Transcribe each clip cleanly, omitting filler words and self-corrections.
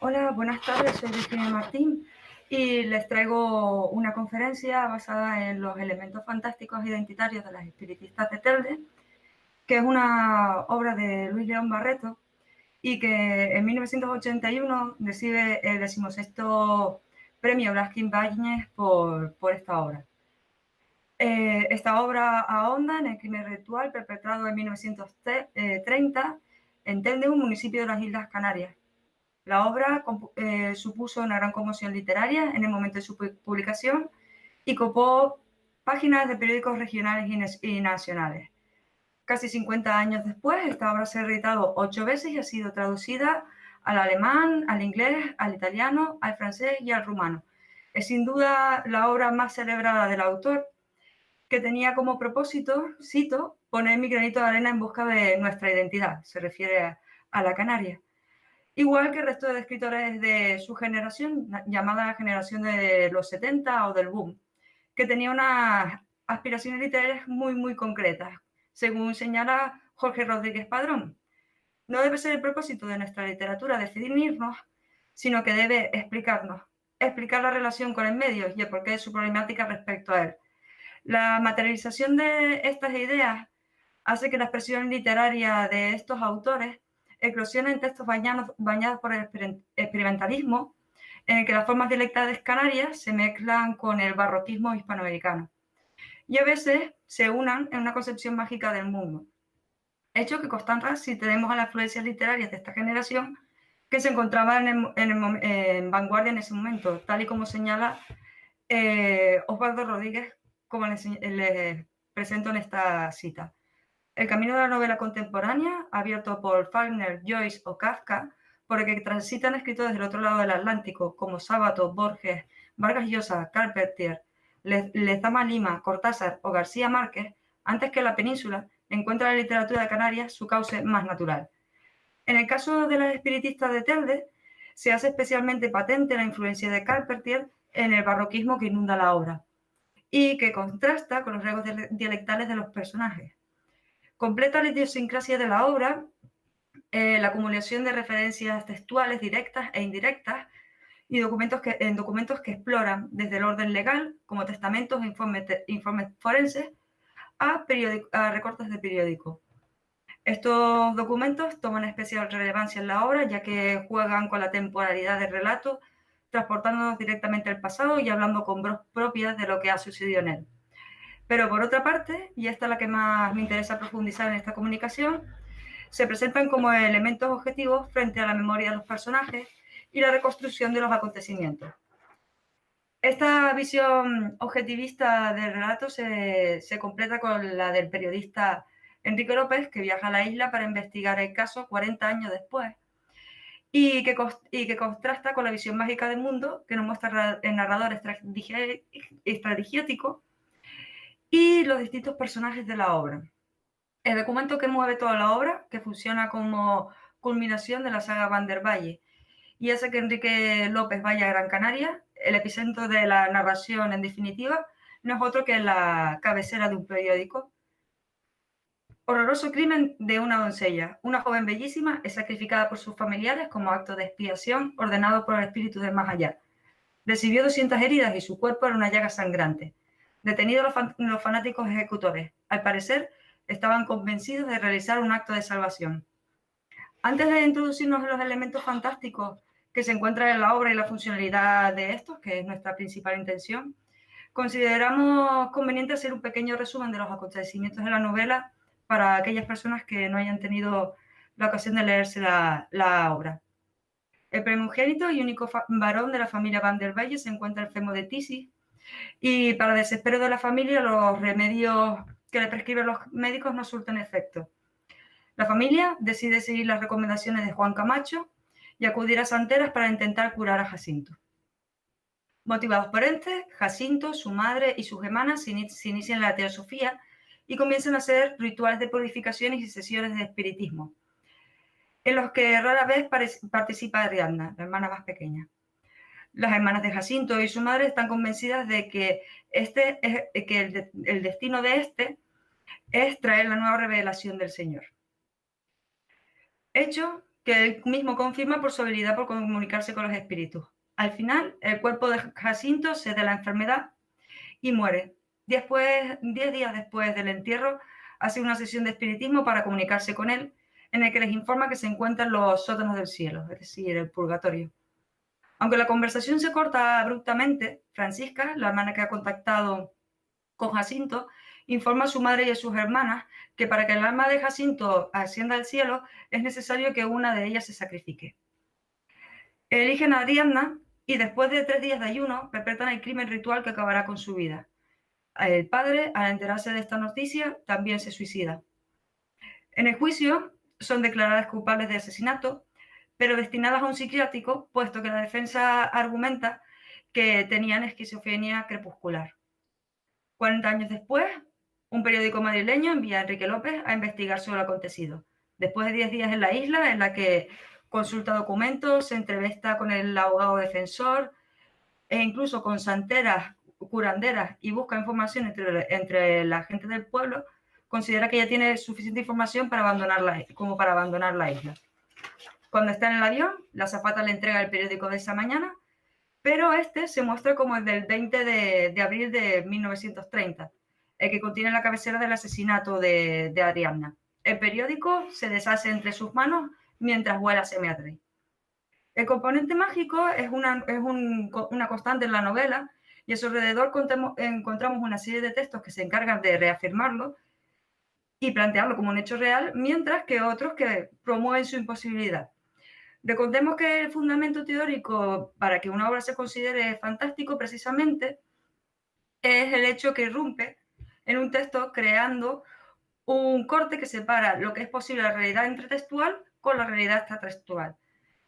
Hola, buenas tardes, soy Virginia Martín y les traigo una conferencia basada en los elementos fantásticos identitarios de las espiritistas de Telde, que es una obra de Luis León Barreto y que en 1981 recibe el 16º premio Blasquín Báñez por esta obra. Esta obra ahonda en el crimen ritual perpetrado en 1930 en Telde, un municipio de las Islas Canarias. La obra supuso una gran conmoción literaria en el momento de su publicación y copó páginas de periódicos regionales y nacionales. Casi 50 años después, esta obra se ha reeditado 8 veces y ha sido traducida al alemán, al inglés, al italiano, al francés y al rumano. Es sin duda la obra más celebrada del autor, que tenía como propósito, cito, poner mi granito de arena en busca de nuestra identidad. Se refiere a la Canaria. Igual que el resto de escritores de su generación, llamada generación de los 70 o del boom, que tenía unas aspiraciones literarias muy concretas, según señala Jorge Rodríguez Padrón. No debe ser el propósito de nuestra literatura definirnos, sino que debe explicarnos, explicar la relación con el medio y el porqué de su problemática respecto a él. La materialización de estas ideas hace que la expresión literaria de estos autores eclosione en textos bañados por el experimentalismo, en el que las formas dialectales canarias se mezclan con el barroquismo hispanoamericano y a veces se unan en una concepción mágica del mundo. Hecho que constata si tenemos a las influencias literarias de esta generación que se encontraba en vanguardia en ese momento, tal y como señala Osvaldo Rodríguez, como les presento en esta cita. El camino de la novela contemporánea, abierto por Faulkner, Joyce o Kafka, por el que transitan escritores del otro lado del Atlántico, como Sábato, Borges, Vargas Llosa, Carpentier, Lezama Lima, Cortázar o García Márquez, antes que la península, encuentra la literatura de Canarias su cauce más natural. En el caso de las espiritistas de Telde, se hace especialmente patente la influencia de Carpentier en el barroquismo que inunda la obra y que contrasta con los rasgos dialectales de los personajes. Completa la idiosincrasia de la obra la acumulación de referencias textuales directas e indirectas y documentos que exploran desde el orden legal, como testamentos e informes forenses, a recortes de periódico. Estos documentos toman especial relevancia en la obra, ya que juegan con la temporalidad del relato, transportándonos directamente al pasado y hablando con voz propia de lo que ha sucedido en él. Pero por otra parte, y esta es la que más me interesa profundizar en esta comunicación, se presentan como elementos objetivos frente a la memoria de los personajes y la reconstrucción de los acontecimientos. Esta visión objetivista del relato se completa con la del periodista Enrique López, que viaja a la isla para investigar el caso 40 años después y que contrasta con la visión mágica del mundo que nos muestra el narrador estrategiático y los distintos personajes de la obra. El documento que mueve toda la obra, que funciona como culminación de la saga Van der Valle y hace que Enrique López vaya a Gran Canaria, el epicentro de la narración en definitiva, no es otro que la cabecera de un periódico. Horroroso crimen de una doncella. Una joven bellísima es sacrificada por sus familiares como acto de expiación ordenado por el espíritu del más allá. Recibió 200 heridas y su cuerpo era una llaga sangrante. Detenidos los fanáticos ejecutores. Al parecer, estaban convencidos de realizar un acto de salvación. Antes de introducirnos en los elementos fantásticos que se encuentran en la obra y la funcionalidad de estos, que es nuestra principal intención, consideramos conveniente hacer un pequeño resumen de los acontecimientos de la novela para aquellas personas que no hayan tenido la ocasión de leerse la obra. El primogénito y único varón de la familia Van der Valle se encuentra enfermo de tisis y, para desespero de la familia, los remedios que le prescriben los médicos no surten efecto. La familia decide seguir las recomendaciones de Juan Camacho y acudir a santeras para intentar curar a Jacinto. Motivados por este, Jacinto, su madre y sus hermanas se inician en la teosofía y comienzan a hacer rituales de purificaciones y sesiones de espiritismo, en los que rara vez participa Ariadna, la hermana más pequeña. Las hermanas de Jacinto y su madre están convencidas de que, el destino de este es traer la nueva revelación del Señor. Hecho que él mismo confirma por su habilidad por comunicarse con los espíritus. Al final, el cuerpo de Jacinto se da la enfermedad y muere. 10 días después del entierro, hace una sesión de espiritismo para comunicarse con él, en el que les informa que se encuentra en los sótanos del cielo, es decir, el purgatorio. Aunque la conversación se corta abruptamente, Francisca, la hermana que ha contactado con Jacinto, informa a su madre y a sus hermanas que para que el alma de Jacinto ascienda al cielo es necesario que una de ellas se sacrifique. Eligen a Ariadna y después de 3 días de ayuno perpetran el crimen ritual que acabará con su vida. El padre, al enterarse de esta noticia, también se suicida. En el juicio son declaradas culpables de asesinato, pero destinadas a un psiquiátrico, puesto que la defensa argumenta que tenían esquizofrenia crepuscular. 40 años después, un periódico madrileño envía a Enrique López a investigar sobre lo acontecido. Después de 10 días en la isla, en la que consulta documentos, se entrevista con el abogado defensor e incluso con santeras, curanderas y busca información entre la gente del pueblo, considera que ya tiene suficiente información para como para abandonar la isla. Cuando está en el avión, la azafata le entrega el periódico de esa mañana, pero este se muestra como el del 20 de abril de 1930, el que contiene la cabecera del asesinato de Ariadna. El periódico se deshace entre sus manos mientras vuela Semeadri. El componente mágico es una constante en la novela y a su alrededor encontramos una serie de textos que se encargan de reafirmarlo y plantearlo como un hecho real, mientras que otros que promueven su imposibilidad. Recordemos que el fundamento teórico para que una obra se considere fantástico precisamente es el hecho que irrumpe en un texto creando un corte que separa lo que es posible la realidad intertextual con la realidad extratextual.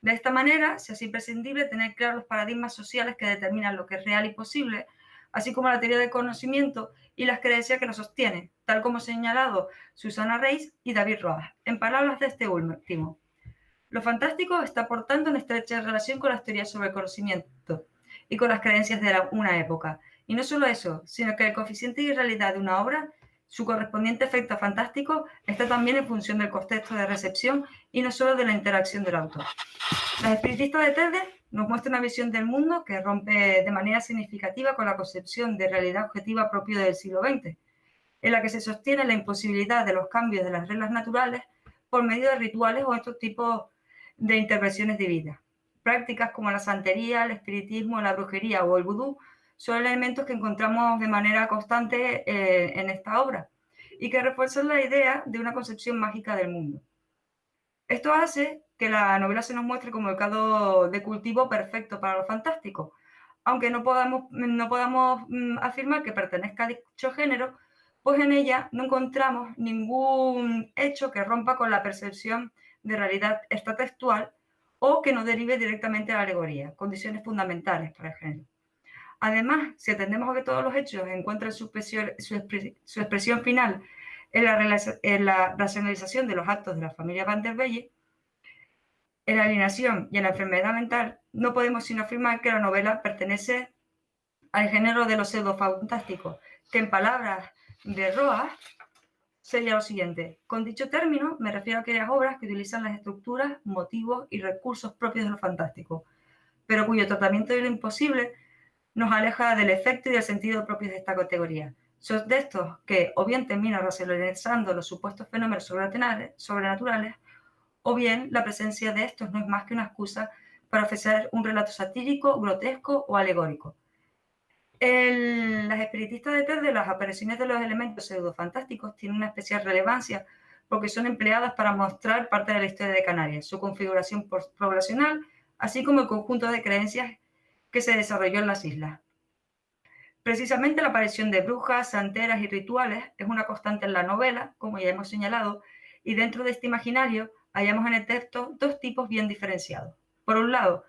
De esta manera, se hace imprescindible tener claros los paradigmas sociales que determinan lo que es real y posible, así como la teoría del conocimiento y las creencias que lo sostienen, tal como ha señalado Susana Reis y David Roas. En palabras de este último, lo fantástico está, por tanto, en estrecha relación con las teorías sobre el conocimiento y con las creencias de una época. Y no solo eso, sino que el coeficiente de irrealidad de una obra, su correspondiente efecto fantástico, está también en función del contexto de recepción y no solo de la interacción del autor. Las espiritistas de Telde nos muestran una visión del mundo que rompe de manera significativa con la concepción de realidad objetiva propia del siglo XX, en la que se sostiene la imposibilidad de los cambios de las reglas naturales por medio de rituales o estos tipos de intervenciones divinas. Prácticas como la santería, el espiritismo, la brujería o el vudú son elementos que encontramos de manera constante en esta obra y que refuerzan la idea de una concepción mágica del mundo. Esto hace que la novela se nos muestre como el caldo de cultivo perfecto para lo fantástico, aunque no podamos afirmar que pertenezca a dicho género, pues en ella no encontramos ningún hecho que rompa con la percepción de realidad extratextual o que no derive directamente de la alegoría, condiciones fundamentales para el género. Además, si atendemos a que todos los hechos encuentran su expresión final en la racionalización de los actos de la familia Van der Velde, en la alienación y en la enfermedad mental, no podemos sino afirmar que la novela pertenece al género de lo pseudo-fantástico, que en palabras de Roas sería lo siguiente. Con dicho término me refiero a aquellas obras que utilizan las estructuras, motivos y recursos propios de lo fantástico, pero cuyo tratamiento de lo imposible nos aleja del efecto y del sentido propios de esta categoría. Son textos que o bien terminan racionalizando los supuestos fenómenos sobrenaturales, o bien la presencia de estos no es más que una excusa para ofrecer un relato satírico, grotesco o alegórico. Las espiritistas de Telde, las apariciones de los elementos pseudofantásticos tienen una especial relevancia porque son empleadas para mostrar parte de la historia de Canarias, su configuración poblacional, así como el conjunto de creencias que se desarrolló en las islas. Precisamente la aparición de brujas, santeras y rituales es una constante en la novela, como ya hemos señalado, y dentro de este imaginario hallamos en el texto dos tipos bien diferenciados. Por un lado,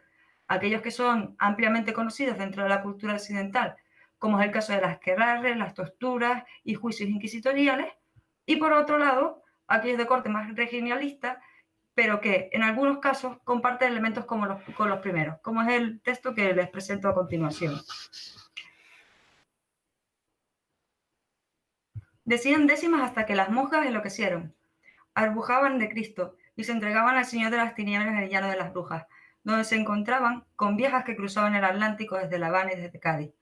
aquellos que son ampliamente conocidos dentro de la cultura occidental, como es el caso de las aquelarres, las torturas y juicios inquisitoriales, y por otro lado, aquellos de corte más regionalista, pero que en algunos casos comparten elementos con los primeros, como es el texto que les presento a continuación. Decían décimas hasta que las monjas enloquecieron. Arbujaban de Cristo, y se entregaban al Señor de las Tinieblas en el Llano de las Brujas, donde se encontraban con viejas que cruzaban el Atlántico desde La Habana y desde Cádiz.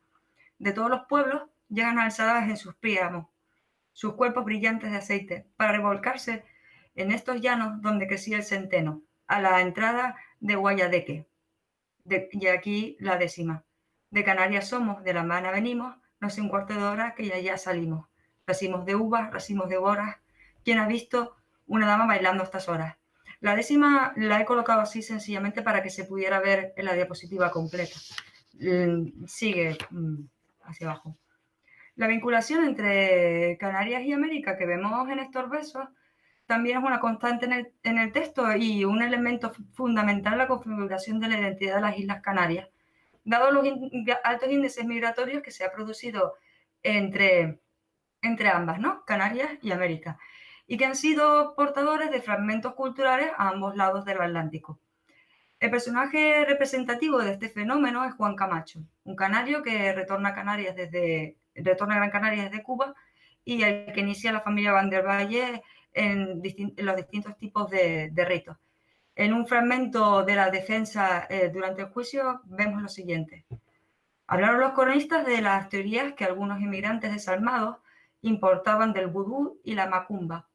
De todos los pueblos llegan alzadas en sus príamos, sus cuerpos brillantes de aceite, para revolcarse en estos llanos donde crecía el centeno, a la entrada de Guayadeque. Y aquí la 10ª. De Canarias somos, de La Habana venimos, no sé un cuarto de hora que ya salimos. Racimos de uvas, racimos de boras. ¿Quién ha visto una dama bailando a estas horas? La 10ª la he colocado así sencillamente para que se pudiera ver en la diapositiva completa. Sigue hacia abajo. La vinculación entre Canarias y América que vemos en estos versos también es una constante en el texto y un elemento fundamental en la configuración de la identidad de las Islas Canarias, dado los altos índices migratorios que se ha producido entre ambas, ¿no? Canarias y América, y que han sido portadores de fragmentos culturales a ambos lados del Atlántico. El personaje representativo de este fenómeno es Juan Camacho, un canario que retorna a Gran Canaria desde Cuba y el que inicia la familia Van der Valle en los distintos tipos de ritos. En un fragmento de la defensa durante el juicio vemos lo siguiente. Hablaron los cronistas de las teorías que algunos inmigrantes desalmados importaban del vudú y la macumba,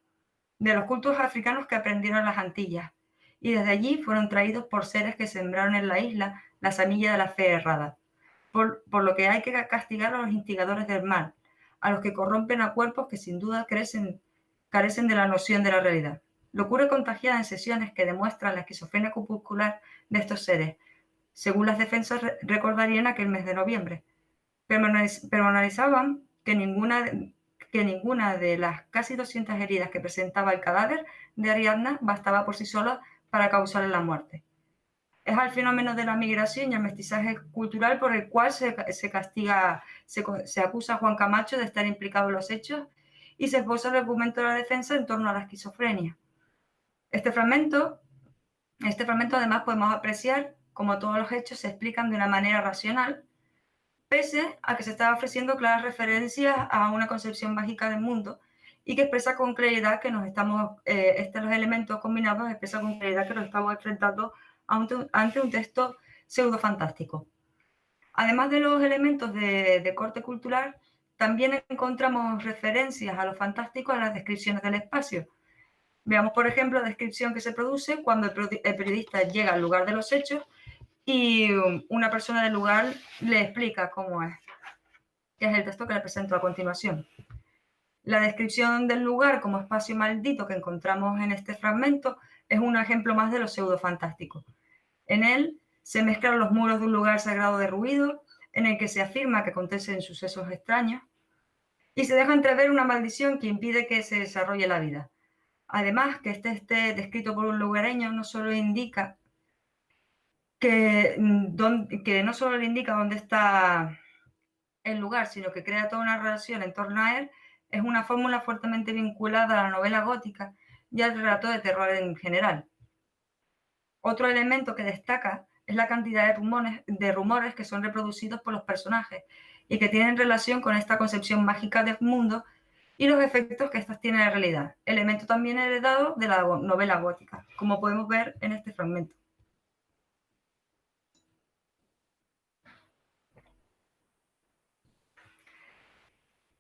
de los cultos africanos que aprendieron en las Antillas, y desde allí fueron traídos por seres que sembraron en la isla la semilla de la fe errada, por lo que hay que castigar a los instigadores del mal, a los que corrompen a cuerpos que sin duda carecen de la noción de la realidad. Locura contagiada en sesiones que demuestran la esquizofrenia corpuscular de estos seres, según las defensas recordarían aquel mes de noviembre. Pero analizaban que ninguna de las casi 200 heridas que presentaba el cadáver de Ariadna bastaba por sí sola para causarle la muerte. Es al fenómeno de la migración y el mestizaje cultural por el cual se acusa a Juan Camacho de estar implicado en los hechos y se esboza el argumento de la defensa en torno a la esquizofrenia. Este fragmento además podemos apreciar cómo todos los hechos se explican de una manera racional, pese a que se está ofreciendo claras referencias a una concepción mágica del mundo y que expresa con claridad que los elementos combinados expresan con claridad que nos estamos enfrentando ante un texto pseudo-fantástico. Además de los elementos de corte cultural, también encontramos referencias a lo fantástico en las descripciones del espacio. Veamos, por ejemplo, la descripción que se produce cuando el periodista llega al lugar de los hechos y una persona del lugar le explica cómo es, que es el texto que le presento a continuación. La descripción del lugar como espacio maldito que encontramos en este fragmento es un ejemplo más de lo pseudo-fantástico. En él se mezclan los muros de un lugar sagrado derruido, en el que se afirma que acontecen sucesos extraños, y se deja entrever una maldición que impide que se desarrolle la vida. Además, que este esté descrito por un lugareño no solo indica no solo le indica dónde está el lugar, sino que crea toda una relación en torno a él, es una fórmula fuertemente vinculada a la novela gótica y al relato de terror en general. Otro elemento que destaca es la cantidad de rumores que son reproducidos por los personajes y que tienen relación con esta concepción mágica del mundo y los efectos que éstas tienen en la realidad, elemento también heredado de la novela gótica, como podemos ver en este fragmento.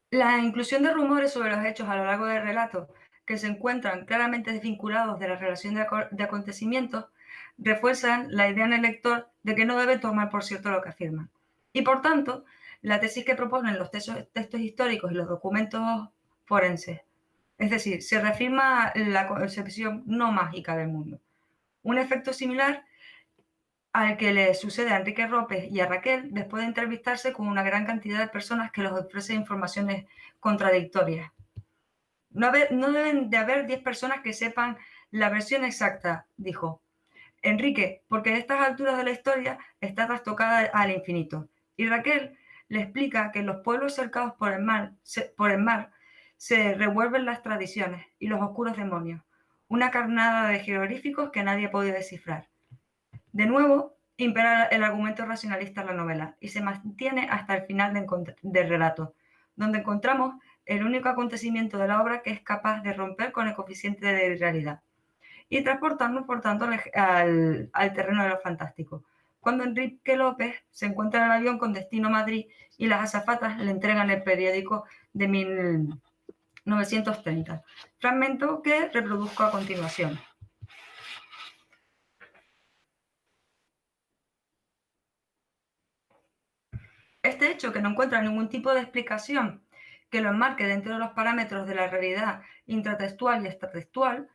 La inclusión de rumores sobre los hechos a lo largo del relato, que se encuentran claramente desvinculados de la relación de acontecimientos, refuerzan la idea en el lector de que no debe tomar por cierto lo que afirman. Y por tanto, la tesis que proponen los textos históricos y los documentos forenses. Es decir, se reafirma la concepción no mágica del mundo. Un efecto similar al que le sucede a Enrique Ropes y a Raquel después de entrevistarse con una gran cantidad de personas que les ofrecen informaciones contradictorias. No deben de haber 10 personas que sepan la versión exacta, dijo Enrique, porque a estas alturas de la historia está trastocada al infinito. Y Raquel le explica que en los pueblos cercados por el mar se revuelven las tradiciones y los oscuros demonios, una carnada de jeroglíficos que nadie ha podido descifrar. De nuevo, impera el argumento racionalista en la novela y se mantiene hasta el final del relato, donde encontramos el único acontecimiento de la obra que es capaz de romper con el coeficiente de realidad y transportarnos, por tanto, al terreno de lo fantástico. Cuando Enrique López se encuentra en el avión con destino a Madrid y las azafatas le entregan el periódico de 1930, fragmento que reproduzco a continuación. Este hecho, que no encuentra ningún tipo de explicación que lo enmarque dentro de los parámetros de la realidad intratextual y extratextual,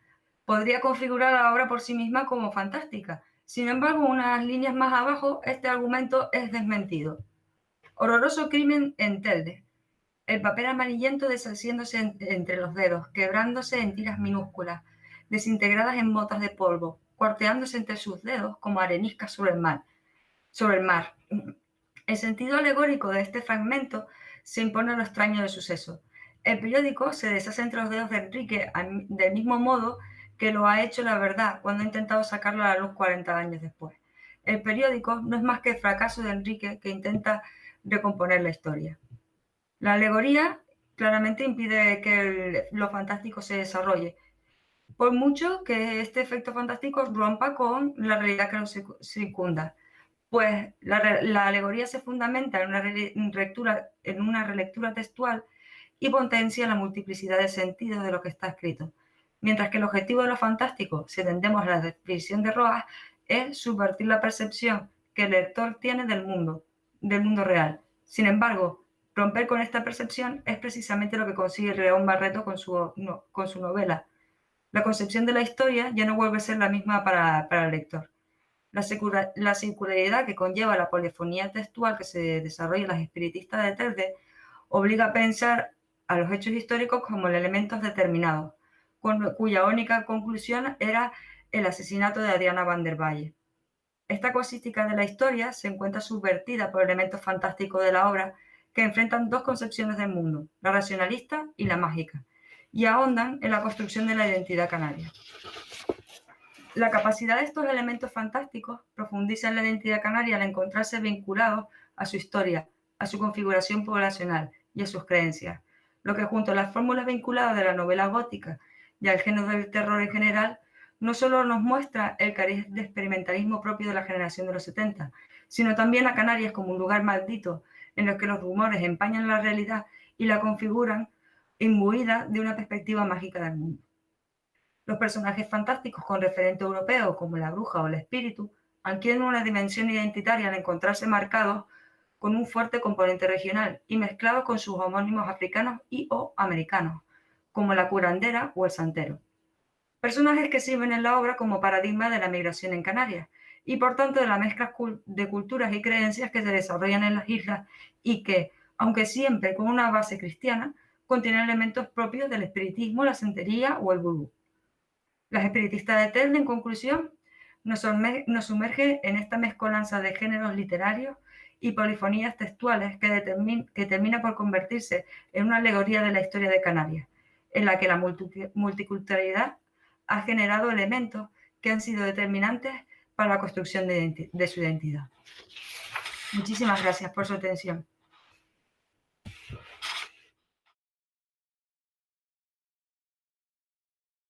podría configurar a la obra por sí misma como fantástica. Sin embargo, unas líneas más abajo, este argumento es desmentido. Horroroso crimen en Telde. El papel amarillento deshaciéndose entre los dedos, quebrándose en tiras minúsculas, desintegradas en motas de polvo, cuarteándose entre sus dedos como areniscas sobre el mar. El sentido alegórico de este fragmento se impone a lo extraño del suceso. El periódico se deshace entre los dedos de Enrique del mismo modo que lo ha hecho la verdad cuando ha intentado sacarlo a la luz 40 años después. El periódico no es más que el fracaso de Enrique que intenta recomponer la historia. La alegoría claramente impide que lo fantástico se desarrolle, por mucho que este efecto fantástico rompa con la realidad que nos circunda. Pues la alegoría se fundamenta en una relectura textual y potencia la multiplicidad de sentidos de lo que está escrito, mientras que el objetivo de lo fantástico, si atendemos a la definición de Roas, es subvertir la percepción que el lector tiene del mundo real. Sin embargo, romper con esta percepción es precisamente lo que consigue León Barreto con su novela. La concepción de la historia ya no vuelve a ser la misma para el lector. La circularidad que conlleva la polifonía textual que se desarrolla en las espiritistas de Telde obliga a pensar a los hechos históricos como elementos determinados, cuya única conclusión era el asesinato de Adriana van der Valle. Esta casuística de la historia se encuentra subvertida por elementos fantásticos de la obra que enfrentan dos concepciones del mundo, la racionalista y la mágica, y ahondan en la construcción de la identidad canaria. La capacidad de estos elementos fantásticos profundiza en la identidad canaria al encontrarse vinculados a su historia, a su configuración poblacional y a sus creencias, lo que junto a las fórmulas vinculadas de la novela gótica y al género del terror en general, no solo nos muestra el cariz de experimentalismo propio de la generación de los 70, sino también a Canarias como un lugar maldito en el que los rumores empañan la realidad y la configuran imbuida de una perspectiva mágica del mundo. Los personajes fantásticos con referente europeo, como la bruja o el espíritu, adquieren una dimensión identitaria al encontrarse marcados con un fuerte componente regional y mezclados con sus homónimos africanos y o americanos, como la curandera o el santero. Personajes que sirven en la obra como paradigma de la migración en Canarias y por tanto de la mezcla de culturas y creencias que se desarrollan en las islas y que, aunque siempre con una base cristiana, contienen elementos propios del espiritismo, la santería o el vudú. Las espiritistas de Telde, en conclusión, nos sumerge en esta mezcolanza de géneros literarios y polifonías textuales que termina por convertirse en una alegoría de la historia de Canarias, en la que la multiculturalidad ha generado elementos que han sido determinantes para la construcción de su identidad. Muchísimas gracias por su atención.